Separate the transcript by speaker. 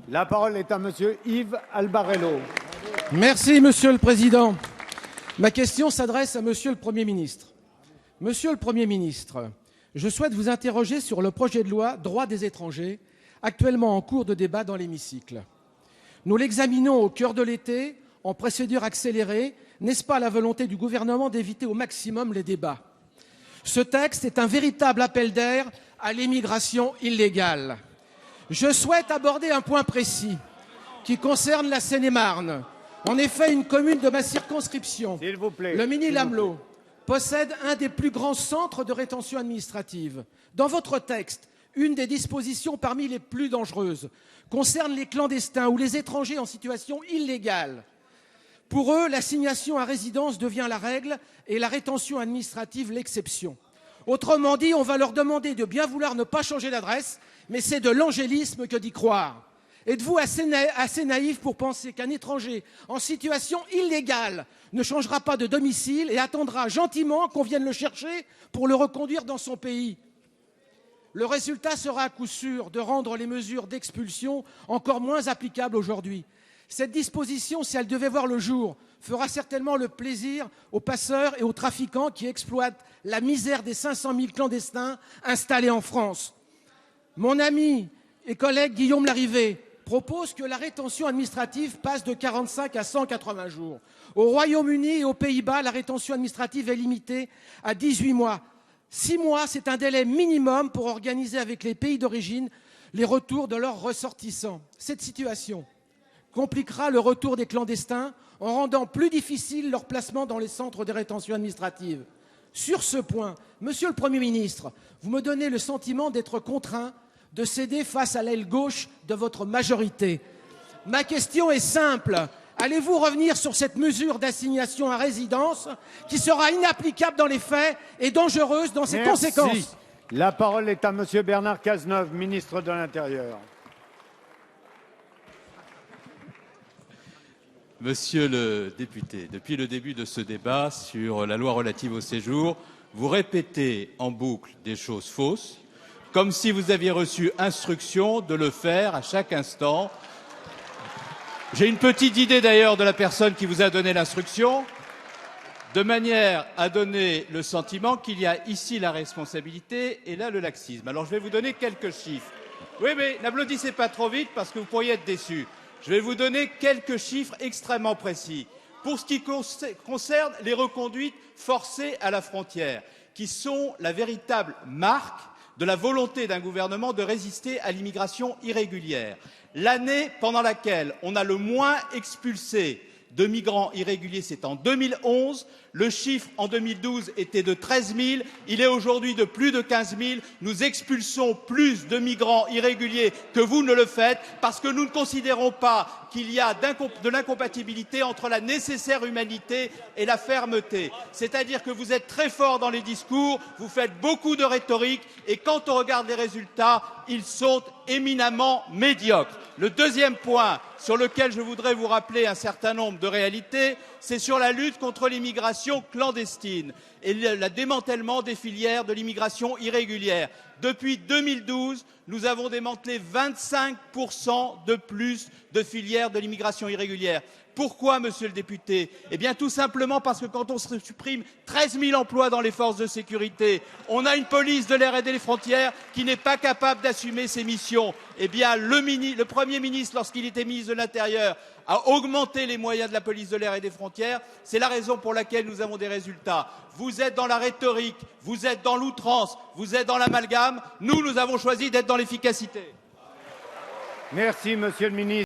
Speaker 1: La parole est à monsieur Yves Albarello.
Speaker 2: Merci, Monsieur le Président. Ma question s'adresse à Monsieur le Premier ministre. Monsieur le Premier ministre, je souhaite vous interroger sur le projet de loi Droit des étrangers, actuellement en cours de débat dans l'hémicycle. Nous l'examinons au cœur de l'été, en procédure accélérée. N'est-ce pas la volonté du gouvernement d'éviter au maximum les débats? Ce texte est un véritable appel d'air à l'immigration illégale. Je souhaite aborder un point précis qui concerne la Seine-et-Marne. En effet, une commune de ma circonscription, le Mesnil-Amelot, possède un des plus grands centres de rétention administrative. Dans votre texte, une des dispositions parmi les plus dangereuses concerne les clandestins ou les étrangers en situation illégale. Pour eux, l'assignation à résidence devient la règle et la rétention administrative l'exception. Autrement dit, on va leur demander de bien vouloir ne pas changer d'adresse, mais c'est de l'angélisme que d'y croire. Êtes-vous assez naïf pour penser qu'un étranger en situation illégale ne changera pas de domicile et attendra gentiment qu'on vienne le chercher pour le reconduire dans son pays? Le résultat sera à coup sûr de rendre les mesures d'expulsion encore moins applicables aujourd'hui. Cette disposition, si elle devait voir le jour, fera certainement le plaisir aux passeurs et aux trafiquants qui exploitent la misère des 500 000 clandestins installés en France. Mon ami et collègue Guillaume Larrivé propose que la rétention administrative passe de 45 à 180 jours. Au Royaume-Uni et aux Pays-Bas, la rétention administrative est limitée à 18 mois. 6 mois, c'est un délai minimum pour organiser avec les pays d'origine les retours de leurs ressortissants. Cette situation compliquera le retour des clandestins en rendant plus difficile leur placement dans les centres de rétention administrative. Sur ce point, Monsieur le Premier ministre, vous me donnez le sentiment d'être contraint de céder face à l'aile gauche de votre majorité. Ma question est simple. Allez-vous revenir sur cette mesure d'assignation à résidence qui sera inapplicable dans les faits et dangereuse dans ses conséquences?
Speaker 1: La parole est à monsieur Bernard Cazeneuve, ministre de l'Intérieur.
Speaker 3: Monsieur le député, depuis le début de ce débat sur la loi relative au séjour, vous répétez en boucle des choses fausses, comme si vous aviez reçu instruction de le faire à chaque instant. J'ai une petite idée d'ailleurs de la personne qui vous a donné l'instruction, de manière à donner le sentiment qu'il y a ici la responsabilité et là le laxisme. Alors je vais vous donner quelques chiffres. Oui, mais n'applaudissez pas trop vite parce que vous pourriez être déçus. Je vais vous donner quelques chiffres extrêmement précis. Pour ce qui concerne les reconduites forcées à la frontière, qui sont la véritable marque de la volonté d'un gouvernement de résister à l'immigration irrégulière. L'année pendant laquelle on a le moins expulsé de migrants irréguliers, c'est en 2011. Le chiffre en 2012 était de 13 000. Il est aujourd'hui de plus de 15 000. Nous expulsons plus de migrants irréguliers que vous ne le faites parce que nous ne considérons pas qu'il y a de l'incompatibilité entre la nécessaire humanité et la fermeté. C'est-à-dire que vous êtes très fort dans les discours, vous faites beaucoup de rhétorique et quand on regarde les résultats, ils sont éminemment médiocres. Le deuxième point sur lequel je voudrais vous rappeler un certain nombre de réalités, c'est sur la lutte contre l'immigration clandestine et le démantèlement des filières de l'immigration irrégulière. Depuis 2012, nous avons démantelé 25% de plus de filières de l'immigration irrégulière. Pourquoi, monsieur le député? Eh bien, tout simplement parce que quand on supprime 13 000 emplois dans les forces de sécurité, on a une police de l'air et des frontières qui n'est pas capable d'assumer ses missions. Eh bien, le Premier ministre, lorsqu'il était ministre de l'Intérieur, a augmenté les moyens de la police de l'air et des frontières. C'est la raison pour laquelle nous avons des résultats. Vous êtes dans la rhétorique, vous êtes dans l'outrance, vous êtes dans l'amalgame. Nous avons choisi d'être dans l'efficacité.
Speaker 1: Merci, monsieur le ministre.